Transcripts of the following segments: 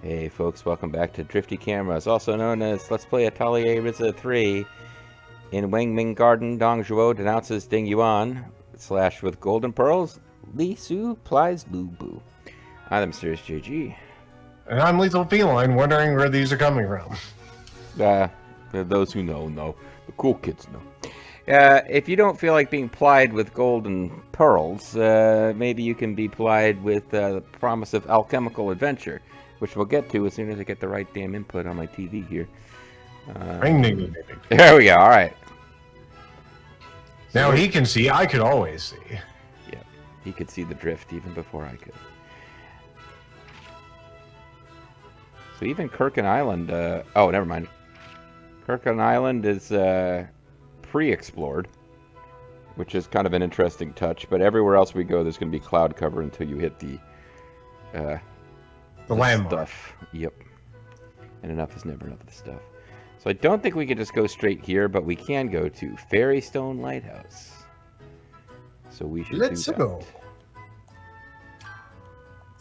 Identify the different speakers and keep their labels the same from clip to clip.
Speaker 1: Hey folks, welcome back to Drifty Cameras, also known as Let's Play Atelier Ryza 3. In Wangming Garden, Dong Zhuo denounces Ding Yuan, / with golden pearls, Li Su plies Boo Boo. I'm the Mysterious JG.
Speaker 2: And I'm Lethal Feline, wondering where these are coming from.
Speaker 1: Those who know. The cool kids know. If you don't feel like being plied with golden pearls, maybe you can be plied with the promise of alchemical adventure, which we'll get to as soon as I get the right damn input on my TV here. There we go, alright.
Speaker 2: Now he can see, I could always see.
Speaker 1: Yeah, he could see the drift even before I could. So even Kirkin Island, oh, never mind. Kirkin Island is pre-explored, which is kind of an interesting touch, but everywhere else we go, there's going to be cloud cover until you hit the
Speaker 2: landmark
Speaker 1: stuff. Yep. And enough is never enough of the stuff. So I don't think we can just go straight here, but we can go to Fairystone Lighthouse. So we should
Speaker 2: Let's
Speaker 1: do that.
Speaker 2: go.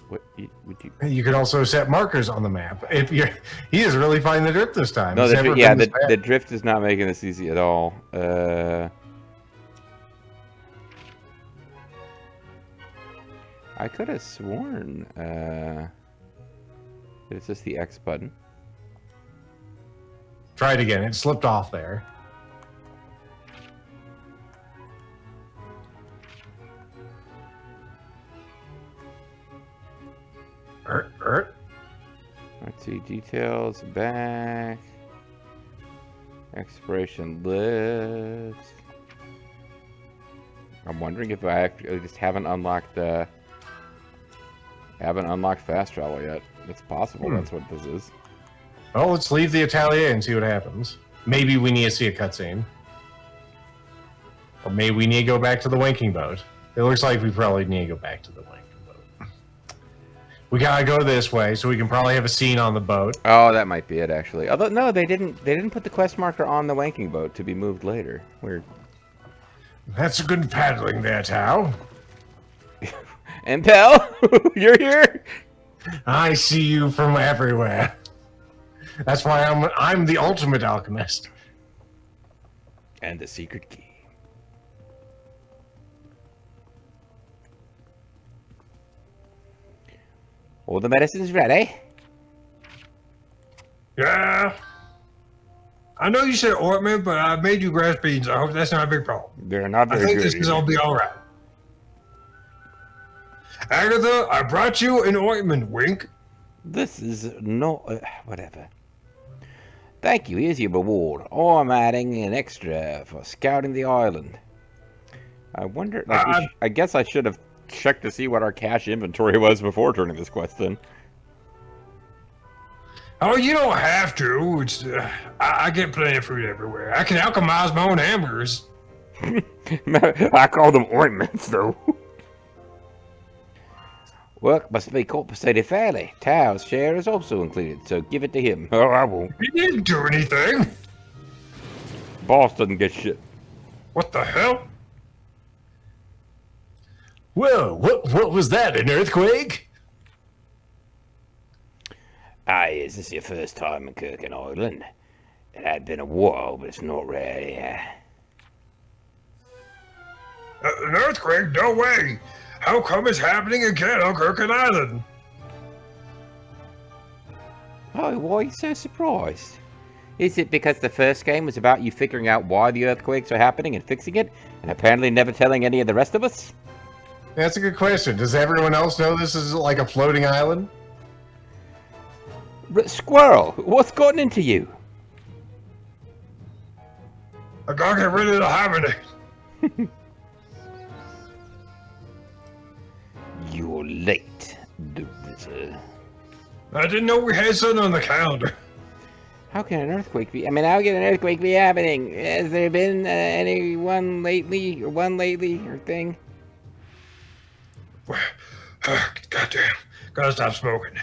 Speaker 1: What would you?
Speaker 2: You can also set markers on the map. If you're, he is really finding the drift this time.
Speaker 1: No, the drift is not making this easy at all. I could have sworn that it's just the X button.
Speaker 2: Try it again. It slipped off there.
Speaker 1: Let's see, details, back, expiration list. I'm wondering if I actually just haven't unlocked fast travel yet. It's possible that's what this is.
Speaker 2: Well, let's leave the Atelier and see what happens. Maybe we need to see a cutscene. Or maybe we need to go back to the wanking boat. It looks like we probably need to go back to the wanking boat. We gotta go this way, so we can probably have a scene on the boat.
Speaker 1: Oh, that might be it, actually. Although, no, they didn't put the quest marker on the wanking boat to be moved later. Weird.
Speaker 2: That's a good paddling there, Tao.
Speaker 1: And Pal, you're here?
Speaker 2: I see you from everywhere. That's why I'm the ultimate alchemist.
Speaker 1: And the secret key. All the medicine's ready.
Speaker 3: Yeah. I know you said ointment, but I made you grass beans. I hope that's not a big problem.
Speaker 1: They're not very
Speaker 3: I think
Speaker 1: good.
Speaker 3: this is all be all right. Agatha, I brought you an ointment, wink.
Speaker 1: This is not... whatever. Thank you, here's your reward. Oh, I'm adding an extra for scouting the island. I wonder... I guess I should have checked to see what our cash inventory was before turning this quest in.
Speaker 3: Oh, you don't have to. It's I get plenty of food everywhere. I can alchemize my own hamburgers.
Speaker 1: I call them ointments, though. Work must be compensated fairly. Tao's share is also included, so give it to him. Oh, I won't.
Speaker 3: He didn't do anything.
Speaker 1: Boss doesn't get shit.
Speaker 3: What the hell?
Speaker 2: Whoa, what was that, an earthquake?
Speaker 1: Is this your first time in Kirkin Island? It had been a while, but it's not rare here.
Speaker 3: An earthquake? No way. How come it's happening again on Kirkin Island?
Speaker 1: Oh, why are you so surprised? Is it because the first game was about you figuring out why the earthquakes are happening and fixing it, and apparently never telling any of the rest of us?
Speaker 2: That's a good question. Does everyone else know this is like a floating island?
Speaker 1: Squirrel, what's gotten into you?
Speaker 3: I gotta get rid of the hibernate.
Speaker 1: You're late, the Ryza.
Speaker 3: I didn't know we had something on the calendar.
Speaker 1: How can an earthquake be? I mean, how can an earthquake be happening? Has there been one lately, or thing?
Speaker 3: Goddamn. Gotta stop smoking.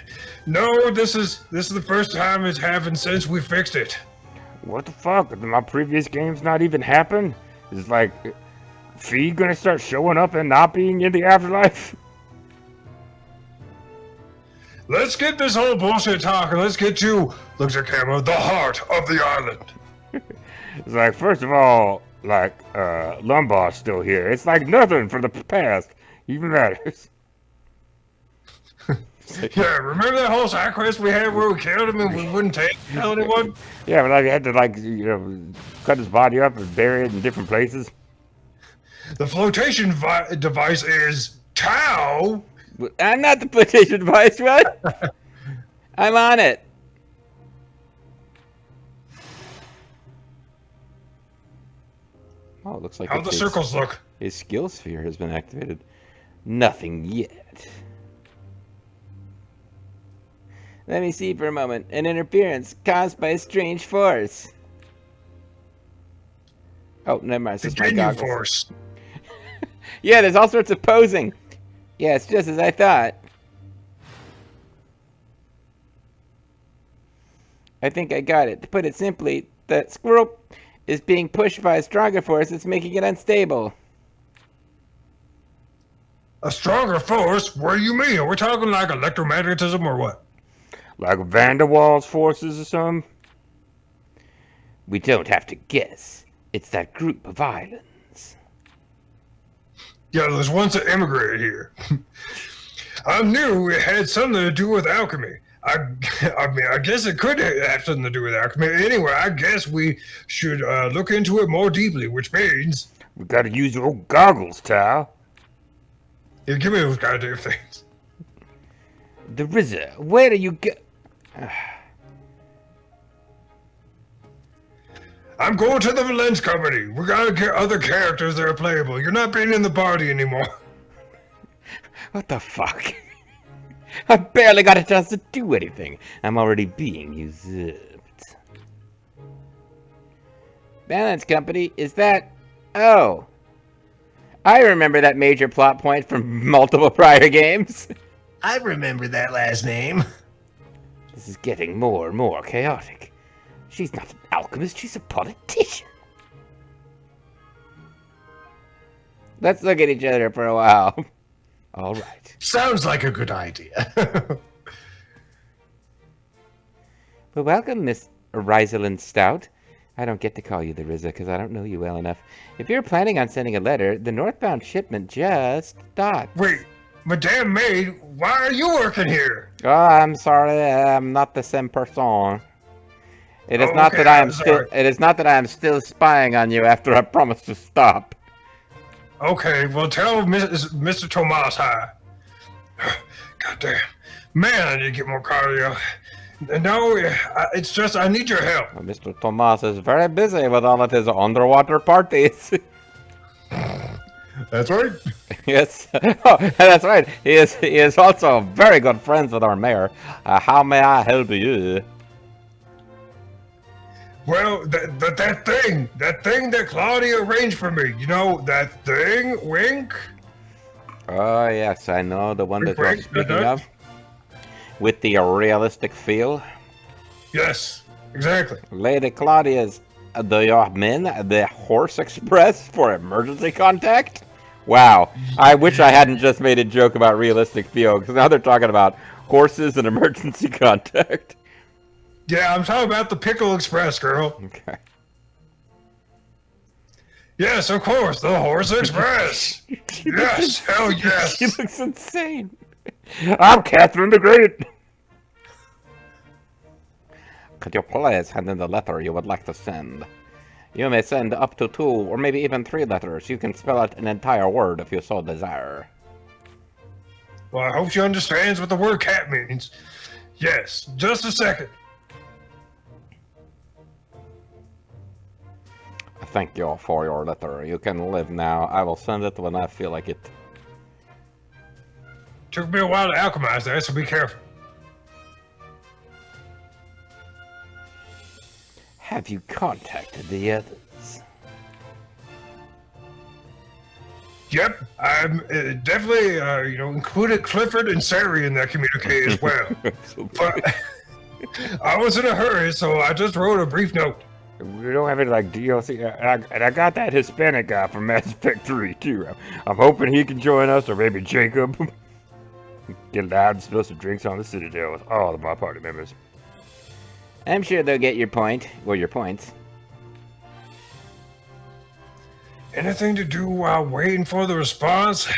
Speaker 3: No, this is the first time it's happened since we fixed it.
Speaker 1: What the fuck? Did my previous games not even happen? Is like Fee gonna start showing up and not being in the afterlife?
Speaker 3: let's get this whole bullshit talk and let's get to, looks at camera, the heart of the island.
Speaker 1: It's like, first of all, like, Lumbar's still here. It's like nothing from the past even matters.
Speaker 3: Yeah, remember that whole side quest we had where we killed him and we wouldn't tell anyone?
Speaker 1: Yeah, but I had to, like, you know, cut his body up and bury it in different places.
Speaker 3: The flotation device is Tau.
Speaker 1: I'm not the flotation device, what? I'm on it. Oh, it looks like
Speaker 3: How the circles look?
Speaker 1: His skill sphere has been activated. Nothing yet. Let me see for a moment. An interference caused by a strange force. Oh, never mind. It's just my goggles.
Speaker 3: Force.
Speaker 1: Yeah, there's all sorts of posing. Yeah, it's just as I thought. I think I got it. To put it simply, the squirrel is being pushed by a stronger force that's making it unstable.
Speaker 3: A stronger force? What do you mean? Are we talking like electromagnetism or what?
Speaker 1: Like Van der Waals forces or something? We don't have to guess. It's that group of islands.
Speaker 3: Yeah, there's ones that immigrated here. I knew it had something to do with alchemy. I mean, I guess it could have something to do with alchemy. Anyway, I guess we should look into it more deeply, which means...
Speaker 1: We gotta use your goggles, Tao.
Speaker 3: Yeah, give me those goddamn things.
Speaker 1: The Ryza, where do you go?
Speaker 3: I'm going to the lens company. We gotta get other characters that are playable. You're not being in the party anymore.
Speaker 1: What the fuck? I barely got a chance to do anything. I'm already being usurped. Balance company, is that... Oh. I remember that major plot point from multiple prior games.
Speaker 2: I remember that last name.
Speaker 1: This is getting more and more chaotic. She's not an alchemist, she's a politician. Let's look at each other for a while. All right.
Speaker 2: Sounds like a good idea.
Speaker 1: Well, welcome, Miss Rosalind Stout. I don't get to call you the Ryza because I don't know you well enough. If you're planning on sending a letter, the northbound shipment just docked.
Speaker 3: Wait, Madame Maid, why are you working here?
Speaker 1: Oh, I'm sorry, I'm not the same person. It is
Speaker 3: Oh,
Speaker 1: not
Speaker 3: okay,
Speaker 1: that I am
Speaker 3: I'm
Speaker 1: still.
Speaker 3: sorry.
Speaker 1: It is not that I am still spying on you after I promised to stop.
Speaker 3: Okay, well tell Mr. Tomas hi. Goddamn. Man, I need to get more cardio. No, it's just I need your help.
Speaker 1: Well, Mr. Tomas is very busy with all of his underwater parties.
Speaker 2: That's right.
Speaker 1: Yes, oh, that's right. He is also very good friends with our mayor. How may I help you?
Speaker 3: Well, that thing that Claudia arranged for me, you know, that thing, wink?
Speaker 1: Oh yes, I know the one that you're
Speaker 3: Wink,
Speaker 1: speaking
Speaker 3: uh-huh.
Speaker 1: of. With the realistic feel.
Speaker 3: Yes, exactly.
Speaker 1: Lady Claudia's the men, the Horse Express for emergency contact? Wow. I wish I hadn't just made a joke about realistic feel, because now they're talking about horses and emergency contact.
Speaker 3: Yeah, I'm talking about the Pickle Express, girl.
Speaker 1: Okay.
Speaker 3: Yes, of course, the Horse Express. Yes, hell yes.
Speaker 1: She looks insane. I'm Catherine the Great. Could you please hand in the letter you would like to send? You may send up to 2 or maybe even 3 letters. You can spell out an entire word if you so desire.
Speaker 3: Well, I hope she understands what the word cat means. Yes, just a second.
Speaker 1: Thank you for your letter. You can live now. I will send it when I feel like it.
Speaker 3: Took me a while to alchemize that, so be careful.
Speaker 1: Have you contacted the others?
Speaker 3: Yep, I'm definitely, included Clifford and Sari in that communique as well. But I was in a hurry, so I just wrote a brief note.
Speaker 1: We don't have any like DLC, and I got that Hispanic guy from Mass Effect 3 too. I'm hoping he can join us, or maybe Jacob. Get loud and spill some drinks on the Citadel with all of my party members. I'm sure they'll get your point, or your points.
Speaker 3: Anything to do while waiting for the response?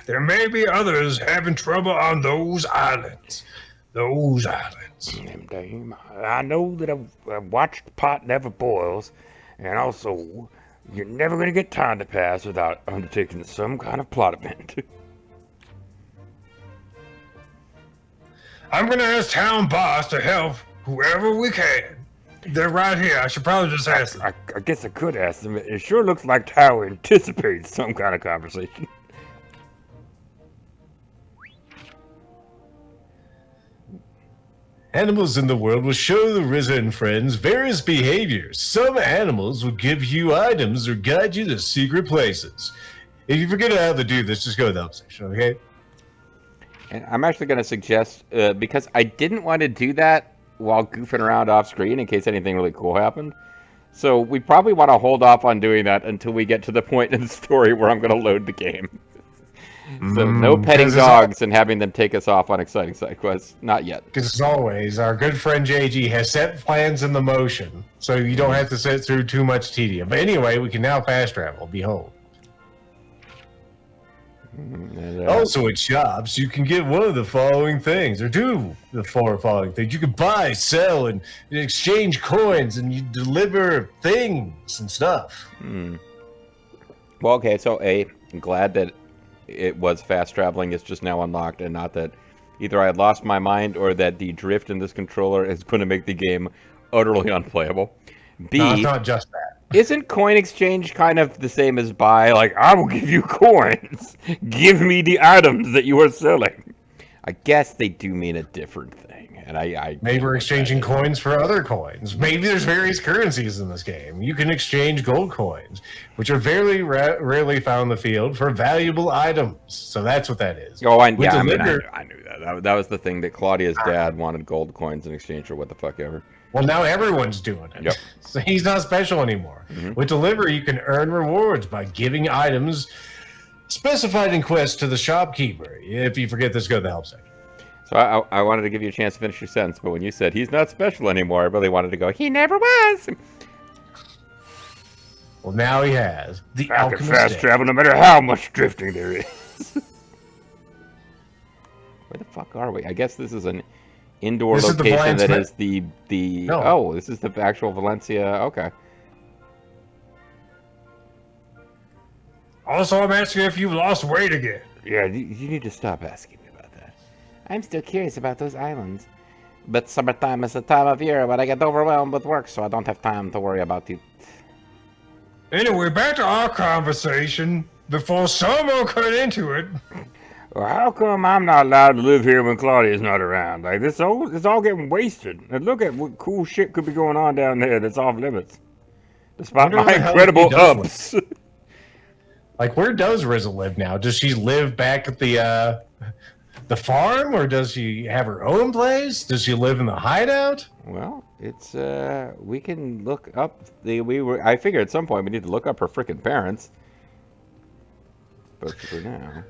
Speaker 3: There may be others having trouble on those islands. Those islands.
Speaker 1: Damn, I know that I've watched Pot Never Boils, and also, you're never going to get time to pass without undertaking some kind of plot event.
Speaker 3: I'm gonna ask town boss to help whoever we can. They're right here. I should probably just ask them.
Speaker 1: I guess I could ask them. It sure looks like Tower anticipates some kind of conversation.
Speaker 2: Animals in the world will show the Ryza and friends various behaviors. Some animals will give you items or guide you to secret places. If you forget how to do this, just go to the help section, okay?
Speaker 1: And I'm actually going to suggest, because I didn't want to do that while goofing around off screen in case anything really cool happened. So we probably want to hold off on doing that until we get to the point in the story where I'm going to load the game. So no petting dogs and having them take us off on exciting side quests. Not yet.
Speaker 2: Because as always, our good friend JG has set plans in the motion, so you don't have to sit through too much tedium. But anyway, we can now fast travel. Behold. Also at shops, you can get one of the following things, or do the four following things. You can buy, sell, and exchange coins, and you deliver things and stuff.
Speaker 1: Well, okay, so I'm glad that it was fast traveling is just now unlocked, and not that either I had lost my mind or that the drift in this controller is going to make the game utterly unplayable. B,
Speaker 2: no, it's not just that.
Speaker 1: Isn't coin exchange kind of the same as buy? Like, I will give you coins. Give me the items that you are selling. I guess they do mean a different thing. And I
Speaker 2: maybe we're exchanging coins for other coins. Maybe there's various currencies in this game. You can exchange gold coins, which are very rarely found in the field, for valuable items. So that's what that is.
Speaker 1: Oh, I knew that. That was the thing that Claudia's dad wanted gold coins in exchange for what the fuck ever.
Speaker 2: Well, now everyone's doing it.
Speaker 1: Yep.
Speaker 2: So he's not special anymore. With delivery, you can earn rewards by giving items specified in quests to the shopkeeper. If you forget this, go to the help section.
Speaker 1: So I wanted to give you a chance to finish your sentence, but when you said he's not special anymore, I really wanted to go, he never was.
Speaker 2: Well, now he has. The
Speaker 1: I can
Speaker 2: alchemist
Speaker 1: fast travel no matter how much drifting there is. Where the fuck are we? I guess this is an indoor location that is the
Speaker 2: No.
Speaker 1: Oh, this is the actual Valencia. Okay.
Speaker 3: Also, I'm asking if you've lost weight again.
Speaker 1: Yeah, you need to stop asking me about that. I'm still curious about those islands. But summertime is the time of year when I get overwhelmed with work, so I don't have time to worry about it.
Speaker 3: Anyway, back to our conversation before someone cut into it.
Speaker 1: Well, how come I'm not allowed to live here when Claudia's not around? Like, it's all getting wasted. And look at what cool shit could be going on down there that's off limits. Despite my incredible ups.
Speaker 2: Like, where does Ryza live now? Does she live back at the farm, or does she have her own place? Does she live in the hideout?
Speaker 1: Well, it's we can look up I figure at some point we need to look up her frickin' parents. But for now,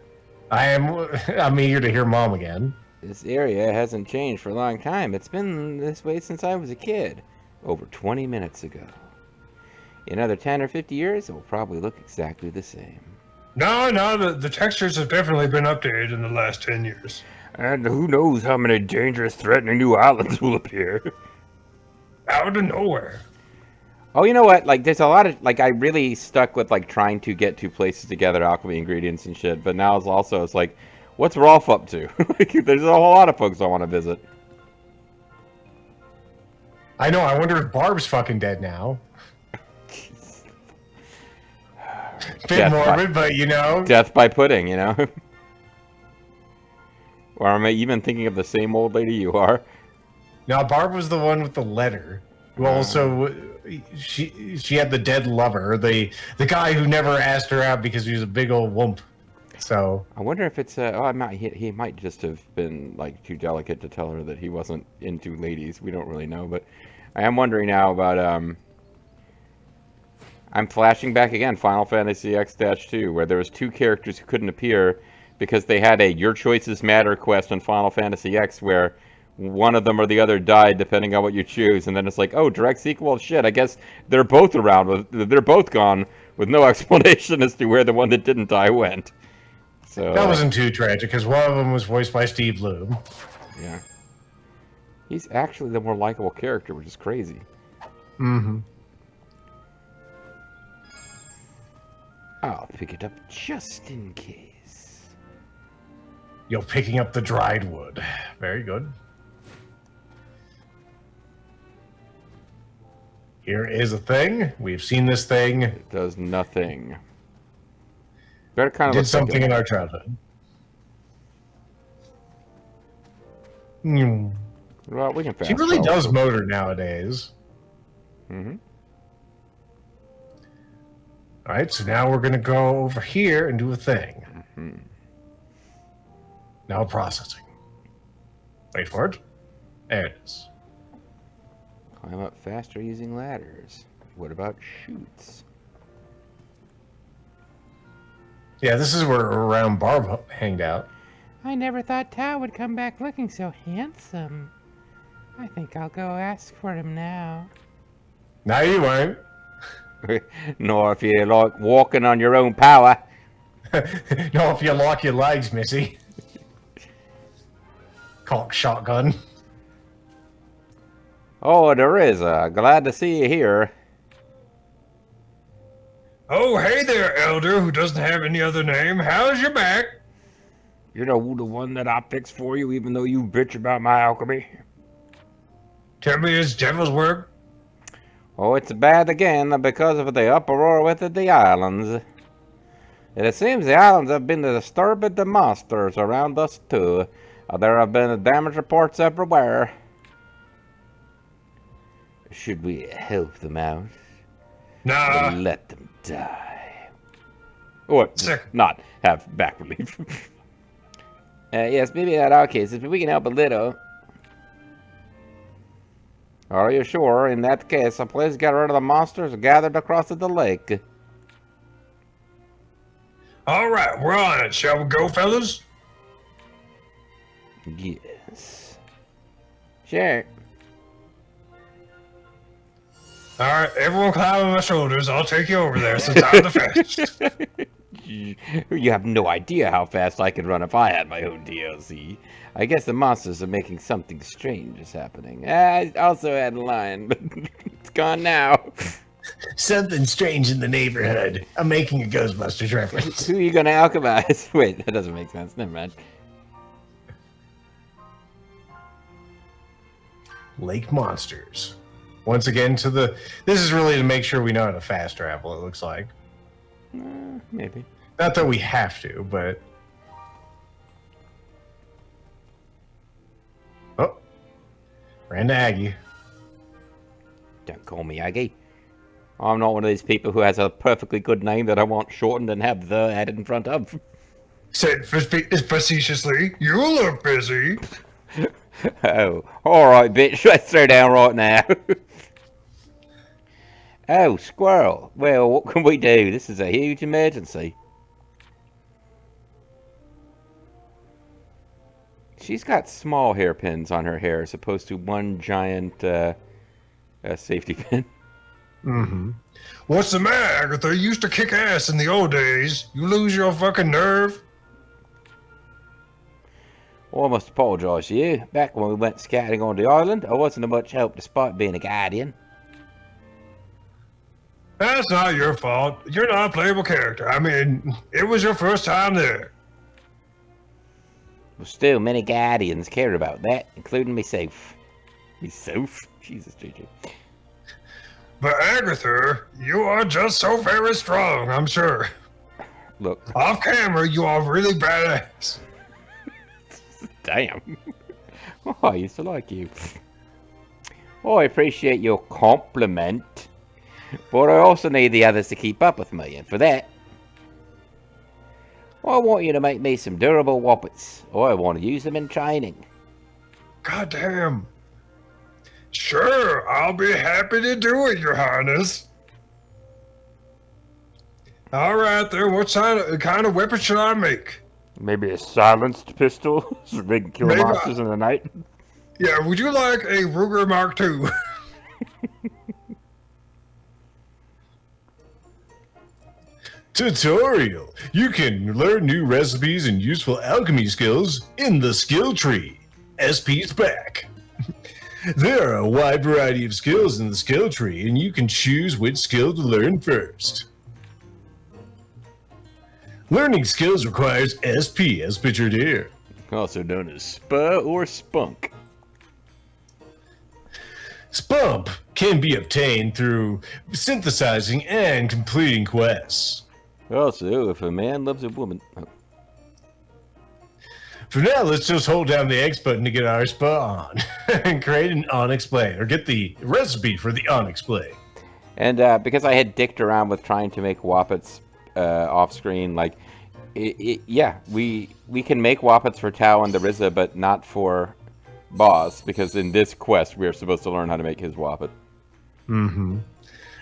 Speaker 2: I'm eager to hear Mom again.
Speaker 1: This area hasn't changed for a long time. It's been this way since I was a kid, over 20 minutes ago. In another 10 or 50 years, it will probably look exactly the same.
Speaker 3: No, the textures have definitely been updated in the last 10 years.
Speaker 1: And who knows how many dangerous, threatening new islands will appear.
Speaker 3: Out of nowhere.
Speaker 1: Oh, you know what? Like, there's a lot of, like, I really stuck with, like, trying to get two places together, alchemy ingredients and shit, but now it's like, what's Rolf up to? Like, there's a whole lot of folks I want to visit.
Speaker 2: I know, I wonder if Barb's fucking dead now. Bit morbid, but you know.
Speaker 1: Death by pudding, you know? Or am I even thinking of the same old lady you are?
Speaker 2: No, Barb was the one with the letter. Who also, she had the dead lover, the guy who never asked her out because he was a big old wump. So
Speaker 1: I wonder if it's he might just have been like too delicate to tell her that he wasn't into ladies. We don't really know, but I am wondering now about I'm flashing back again, Final Fantasy X-2, where there was two characters who couldn't appear because they had a Your Choices Matter quest on Final Fantasy X where one of them or the other died depending on what you choose, and then it's like, oh, direct sequel? Shit, I guess they're both around. They're both gone with no explanation as to where the one that didn't die went. So
Speaker 2: That wasn't too tragic, because one of them was voiced by Steve Bloom.
Speaker 1: yeah. He's actually the more likable character, which is crazy.
Speaker 2: Mm-hmm.
Speaker 1: I'll pick it up just in case.
Speaker 2: You're picking up the dried wood. Very good. Here is a thing. We've seen this thing.
Speaker 1: It does nothing. Better kind of
Speaker 2: Did something in our childhood. Hmm.
Speaker 1: Well, we can fast
Speaker 2: She really
Speaker 1: forward.
Speaker 2: does motor nowadays.
Speaker 1: Mm-hmm.
Speaker 2: All right, so now we're going to go over here and do a thing.
Speaker 1: Mm-hmm.
Speaker 2: Now processing. Wait for it. There it is.
Speaker 1: Climb up faster using ladders. What about chutes?
Speaker 2: Yeah, this is where around Barb hanged out.
Speaker 4: I never thought Tao would come back looking so handsome. I think I'll go ask for him now.
Speaker 2: Now you won't.
Speaker 1: Nor if you like walking on your own power.
Speaker 2: No, if you lock your legs, Missy. Cock shotgun.
Speaker 1: Oh, there is. Glad to see you here.
Speaker 3: Oh, hey there, Elder, who doesn't have any other name. How's your back?
Speaker 1: You know the one that I fixed for you, even though you bitch about my alchemy.
Speaker 3: Tell me it's devil's work.
Speaker 1: Oh, it's bad again because of the uproar within the islands. It seems the islands have been disturbed by the monsters around us too. There have been damage reports everywhere. Should we help them out? Or
Speaker 3: Nah.
Speaker 1: let them die? Or
Speaker 3: Sick.
Speaker 1: not have back relief. Yes, maybe not our cases, but we can help a little. Are you sure? In that case, please get rid of the monsters gathered across the lake.
Speaker 3: All right, we're on it. Shall we go, fellas?
Speaker 1: Yes. Sure.
Speaker 3: All right, everyone climb on my shoulders. I'll take you over there since I'm the fastest.
Speaker 1: You have no idea how fast I could run if I had my own DLC. I guess the monsters are making something strange is happening. I also had a line, but it's gone now.
Speaker 2: Something strange in the neighborhood. I'm making a Ghostbusters reference.
Speaker 1: Who are you gonna alchemize? Wait, that doesn't make sense. Never mind.
Speaker 2: Lake monsters. Once again, to the. This is really to make sure we know how to fast travel, it looks like.
Speaker 1: Maybe.
Speaker 2: Not that we have to, but. Oh. Ran to Aggie.
Speaker 1: Don't call me Aggie. I'm not one of these people who has a perfectly good name that I want shortened and have the added in front of.
Speaker 3: Said facetiously, you look busy.
Speaker 1: Oh, alright, bitch. Let's throw down right now. Oh, squirrel. Well, what can we do? This is a huge emergency. She's got small hairpins on her hair as opposed to one giant safety pin.
Speaker 3: Mm-hmm. What's the matter, Agatha? You used to kick ass in the old days. You lose your fucking nerve?
Speaker 1: Well, I must apologise to you. Back when we went scouting on the island, I wasn't of much help despite being a guardian.
Speaker 3: That's not your fault. You're not a playable character. I mean, it was your first time there.
Speaker 1: But still, many guardians cared about that, including myself. Myself? Jesus, JJ.
Speaker 3: But Agatha, you are just so very strong, I'm sure.
Speaker 1: Look.
Speaker 3: Off camera, you are really badass.
Speaker 1: Damn. Oh, I used to like you. Oh, I appreciate your compliment. But I also need the others to keep up with me, and for that, I want you to make me some durable whoppers. I want to use them in training.
Speaker 3: God damn. Sure, I'll be happy to do it, Your Highness. All right, then. What kind of weapon should I make?
Speaker 1: Maybe a silenced pistol so they can kill
Speaker 3: Maybe
Speaker 1: monsters in the night.
Speaker 3: Yeah, would you like a Ruger Mark II?
Speaker 2: Tutorial. You can learn new recipes and useful alchemy skills in the skill tree. SP's back. There are a wide variety of skills in the skill tree, and you can choose which skill to learn first. Learning skills requires SP, as pictured here.
Speaker 1: Also known as Spa or Spunk.
Speaker 2: Spump can be obtained through synthesizing and completing quests.
Speaker 1: Also, if a man loves a woman... Oh.
Speaker 2: For now, let's just hold down the X button to get our spa on and create an Onyx blade, or get the recipe for the Onyx blade.
Speaker 1: And because I had dicked around with trying to make Woppets off screen, like, yeah, we can make Woppets for Tau and the Ryza, but not for Boss, because in this quest we are supposed to learn how to make his Woppet.
Speaker 2: Mm-hmm.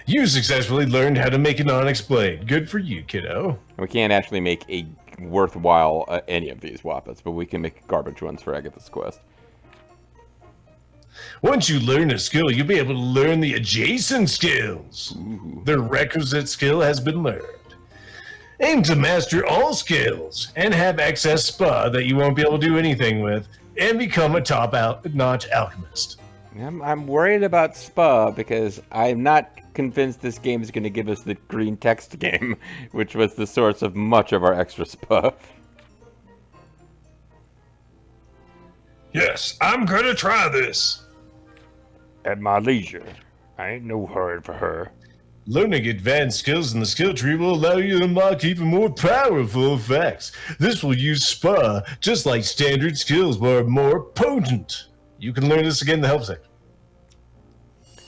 Speaker 2: You successfully learned how to make an Onyx blade. Good for you, kiddo.
Speaker 1: We can't actually make a worthwhile any of these Woppets, but we can make garbage ones for Agatha's quest.
Speaker 2: Once you learn a skill, you'll be able to learn the adjacent skills.
Speaker 1: Ooh.
Speaker 2: The requisite skill has been learned. Aim to master all skills and have excess spa that you won't be able to do anything with, and become a top-notch alchemist.
Speaker 1: I'm worried about Spa because I'm not convinced this game is going to give us the green text game, which was the source of much of our extra Spa.
Speaker 3: Yes, I'm gonna try this.
Speaker 1: At my leisure. I ain't no hurry for her.
Speaker 2: Learning advanced skills in the skill tree will allow you to unlock even more powerful effects. This will use spa just like standard skills, but more potent. You can learn this again in the help section.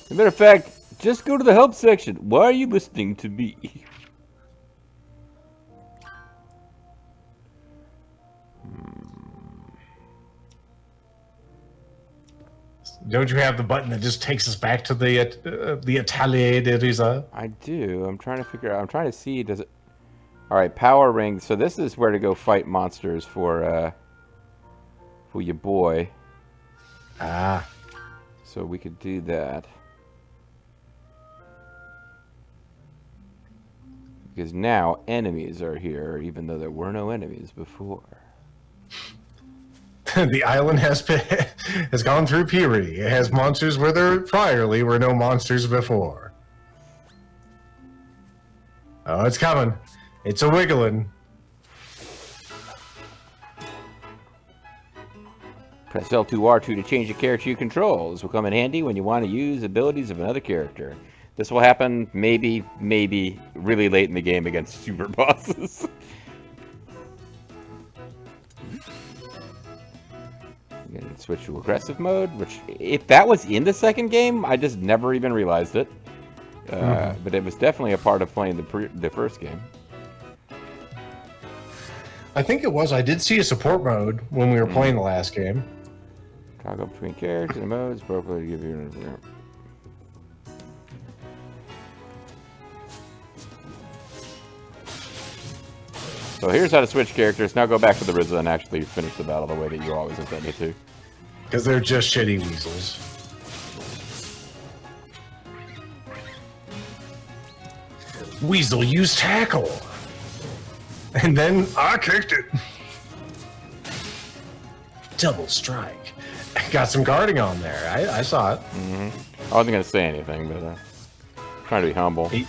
Speaker 1: As a matter of fact, just go to the help section. Why are you listening to me?
Speaker 2: Don't you have the button that just takes us back to the Atelier Ryza?
Speaker 1: I do. I'm trying to figure out. I'm trying to see. Does it? All right, power rings. So this is where to go fight monsters for your boy.
Speaker 2: Ah.
Speaker 1: So we could do that. Because now enemies are here, even though there were no enemies before.
Speaker 2: The island has gone through puberty. It has monsters where there priorly were no monsters before. Oh, it's coming. It's a wiggling.
Speaker 1: Press L2R2 to change the character you control. This will come in handy when you want to use abilities of another character. This will happen maybe really late in the game against super bosses. And switch to aggressive mode, which if that was in the second game, I just never even realized it. But it was definitely a part of playing the first game.
Speaker 2: I think it was. I did see a support mode when we were playing the last game.
Speaker 1: Toggle between characters and modes, appropriately to give you an... So here's how to switch characters. Now go back to the Ryza and actually finish the battle the way that you always intended to.
Speaker 2: Because they're just shitty weasels. Weasel use tackle. And then
Speaker 3: I kicked it.
Speaker 2: double strike. Got some guarding on there. I saw it.
Speaker 1: I wasn't going to say anything, but trying to be humble.
Speaker 2: He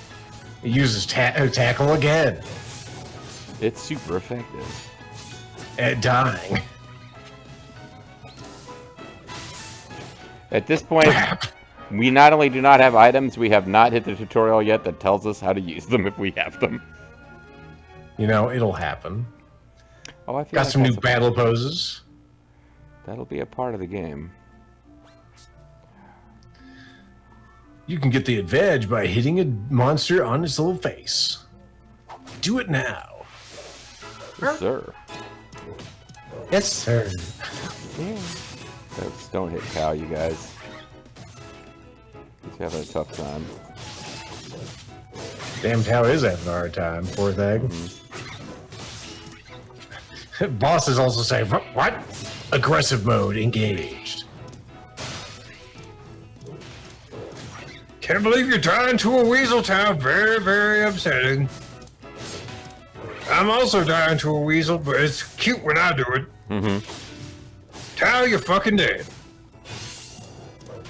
Speaker 2: uses tackle again.
Speaker 1: It's super effective.
Speaker 2: At dying.
Speaker 1: At this point, we not only do not have items, we have not hit the tutorial yet that tells us how to use them if we have them.
Speaker 2: You know, it'll happen.
Speaker 1: Oh, I feel
Speaker 2: Got
Speaker 1: like
Speaker 2: some new
Speaker 1: that's
Speaker 2: battle poses.
Speaker 1: That'll be a part of the game.
Speaker 2: You can get the advantage by hitting a monster on its little face. Do it now.
Speaker 1: Yes, sir.
Speaker 2: Yes, sir.
Speaker 1: Don't hit Cal, you guys. He's having a tough time.
Speaker 2: Damn Tao is having a hard time, poor thing. Bosses also say, what? Aggressive mode engaged.
Speaker 3: Can't believe you're dying to a weasel, Tao. Very, very upsetting. I'm also dying to a weasel, but it's cute when I do it.
Speaker 1: Mm-hmm.
Speaker 3: Tao, you're fucking dead.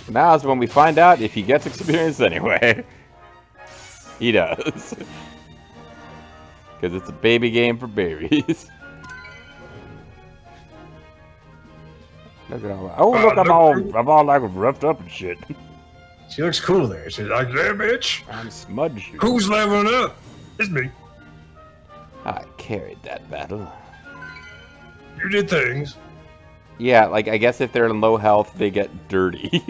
Speaker 1: Now's when we find out if he gets experience anyway. He does. Because it's a baby game for babies. Look at all that. Oh, look, I'm all like roughed up and shit.
Speaker 2: She looks cool there. She's like,
Speaker 3: Like that, bitch.
Speaker 1: I'm smudged.
Speaker 3: Who's leveling up? It's me.
Speaker 1: I carried that battle.
Speaker 3: You did things.
Speaker 1: Yeah, like, I guess if they're in low health, they get dirty.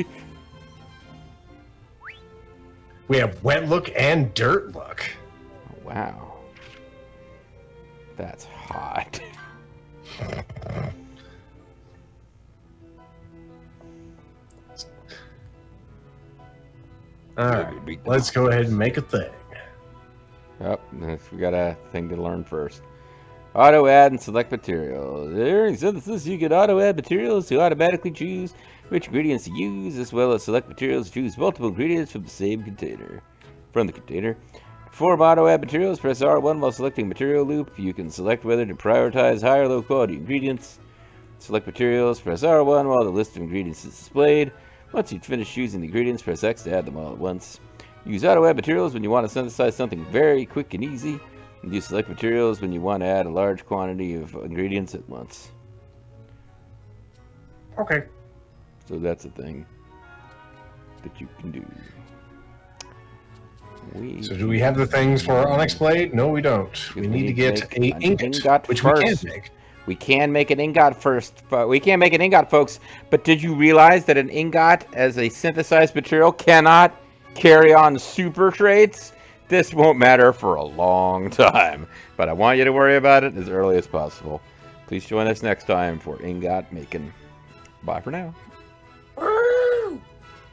Speaker 2: we have wet look and dirt look.
Speaker 1: Wow. That's hot.
Speaker 2: Alright, let's go ahead and make a thing.
Speaker 1: Yep, we got a thing to learn first. Auto add and select materials. During synthesis, you can auto add materials to automatically choose which ingredients to use, as well as select materials to choose multiple ingredients from the same container. From the container. To perform auto add materials, press R1 while selecting material loop. You can select whether to prioritize high or low quality ingredients. Select materials, press R1 while the list of ingredients is displayed. Once you've finished using the ingredients, press X to add them all at once. Use auto-add materials when you want to synthesize something very quick and easy. And use select materials when you want to add a large quantity of ingredients at once.
Speaker 2: Okay.
Speaker 1: So that's a thing that you can do.
Speaker 2: So do we have the things for Onyx Blade? No, we don't. We need to get an ingot, which
Speaker 1: first.
Speaker 2: we can make.
Speaker 1: We can make an ingot first. We can't make an ingot, folks. But did you realize that an ingot, as a synthesized material, cannot carry on super traits? This won't matter for a long time. But I want you to worry about it as early as possible. Please join us next time for ingot making. Bye for now.